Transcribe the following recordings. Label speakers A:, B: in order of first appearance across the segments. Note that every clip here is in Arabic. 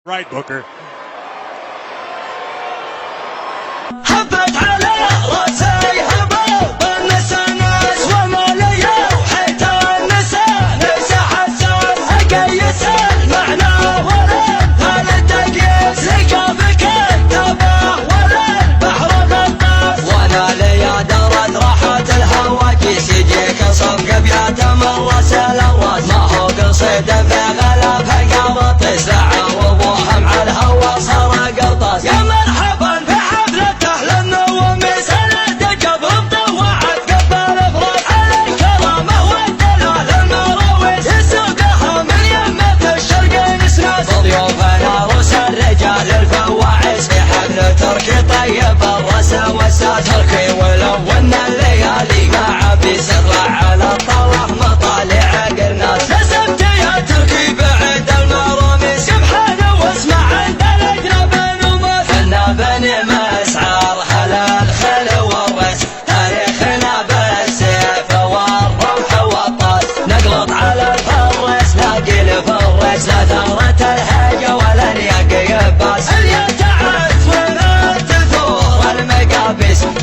A: Right, Booker.
B: هبت على راسي هبوط النسا ناس وما لي حتى النسا نسا حسان اقيس المعنى ولا هذا التقيس لك تباه ولا البحر غطاس وانا لي درد راحت الهواجيس يجيك صفق بيات مرس الراس ما هو قصيد في غلب قرطيس لعوضوها مع الهوا صار قرطاس يا مرحبا تركي طيب الرسا وسا تركي ولو ان الليالي قاعة بسرع على الطلح مطالع قرناس كسبت يا تركي بعد المرامي سبحانه واسمع عند الاجنبين وما حنا بني مسعر حلال خل والرس تاريخنا بالسيف والرمح والطاس نقلط على الفرس لاقي الفرس لا ثغرة الهجة ولا الياقي يباس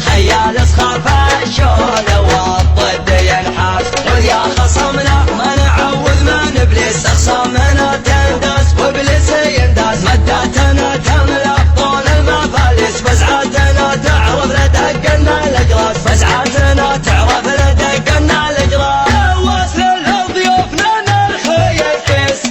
B: خيال اسخاف الشول والضد ينحاس قل يا خصمنا ما نعوذ من ابليس اخصامنا تنداس وابليس ينداس مداتنا تملا طول المفاليس بسعاتنا تعرف لدقنا الاجراس بسعاتنا تعرف لدقنا الاجراس واسل لضيوفنا نرخي الكيس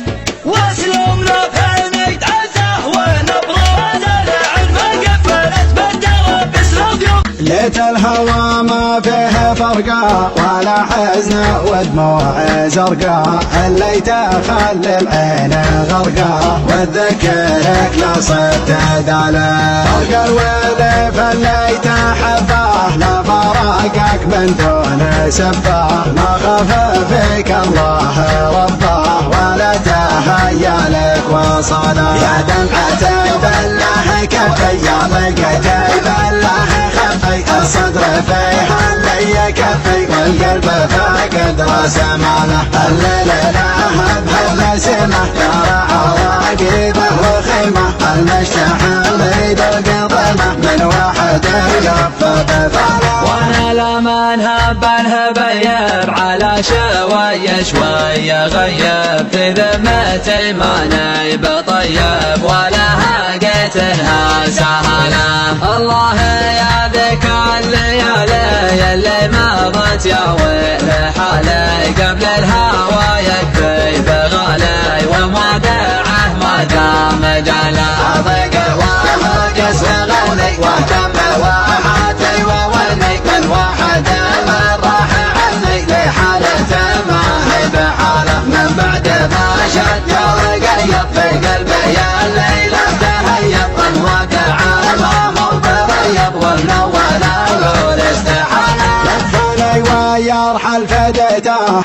B: واسلمنا فين يتعزه ونبرد العلم قفلت بالدرب لضيوف
C: ليت الهوى ما فيه فرقة ولا حزن ودموع زرقاء اللي تخلي العين غرقاء وتذكرك لا صرت داله فرق الولف اللي تحبه لا فراقك من دون سبه ما خاف فيك الله ربه ولا تهيا لك وصله يا دمعة بالله كفي يا ضيقة بالله خفي الصدر فيها اللي كفي والقلب فاقد راس ماله الليل لها بهالنسمة ترى عواقبه وخيمة المشتحل يدق ظلمه من واحد يلف بفاله
B: وانا لما نهب يب على شوية غيب في ذمتي ما نيب طيب ولا هاقتها سهلة الله يا ذيك الليالي اللي مضت يا ويل حالي قبل الهوى يكفي بغالي ومودعه ما دام جاله اضيق واهجس غني واهتم وحاتي وولي من واحد من راح عني لحالته ما هي بحاله من بعد ما شد يرقيض في قلبي يا الليلة تهيب الواقع ما هو بريض والمول اقول استحاله
C: لفني ويرحل فديته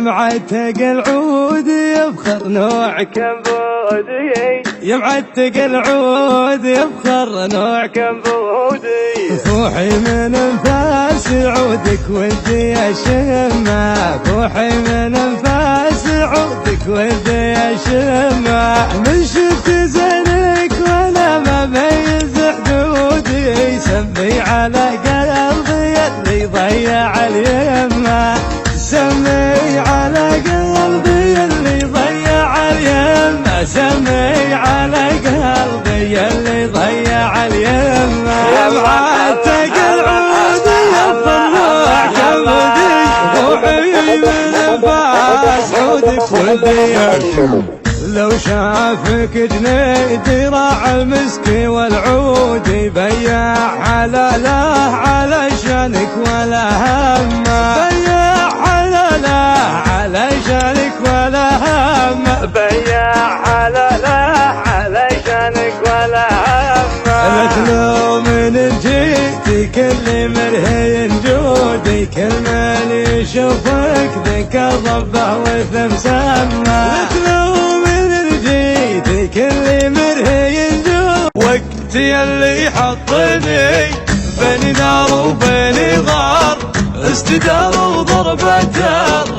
A: معتق العود يفخر نوع كمبودي، يا معتق العود يفخر نوع كمبودي. فوحي من انفاس عودك ودي اشمه، فوحي من انفاس عودك ودي اشمه. من شفت زينك وانا ما ميز حدودي، سمي على قلبي اللي ضيع اليمه، سمي على قلبي اللي ضيع اليمه، سمي على قلبي اللي ضيع اليمه. يا معتق العود يفخر نوع كبدي، روحي من انفاس عودك ودي اشمه. لو شافك جنيدي راع المسك والعود، بيع حلاله علشانك ولا همه، بيع حلاله علشانك ولا همه، بيع حلاله علشانك ولا همه. لا تلومن جيتي كل مرهي جودي، كل من يشوفك ذيك الضبه وثم سمه. كل مرهي ينجو وقتي اللي حطني بين نار وبين غار، استدار وضربة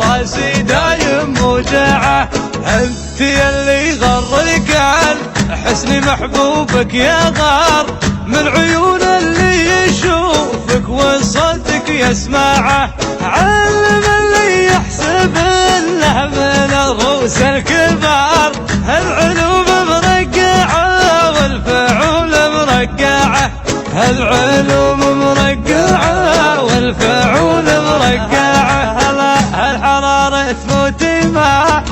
A: راسي دايم موجعه. انت اللي غرك عن حسن محبوبك يا غار، من عيون اللي يشوفك وصوتك يسمعه. علم اللي يحسب انه من الروس الكبار، العلوم مرقعه والفعول مرقعه، العلوم مرقعه والفعول مرقعه. الحرارة تفوت ما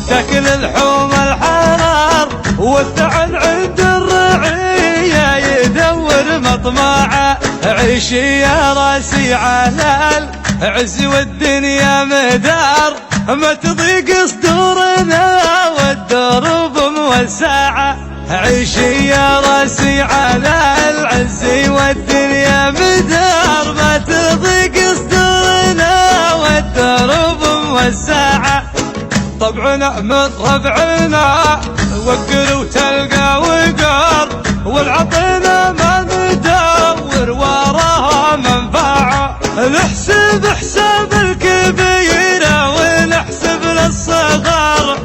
A: تاكل الحوم الحرار، والثعن عند الرعية يدور مطمعه. عيشي يا راسي على العز والدنيا مدار، ما تضيق صدورنا والدرب موسعه. عيشي يا راسي على العز والدنيا مدار، ما تضيق صدورنا والدرب موسعه. طبعنا من ربعنا وقر وتلقى وقار، والعطينا ما ندور وراها منفعه. نحسب حساب الكبيره ونحسب للصغار،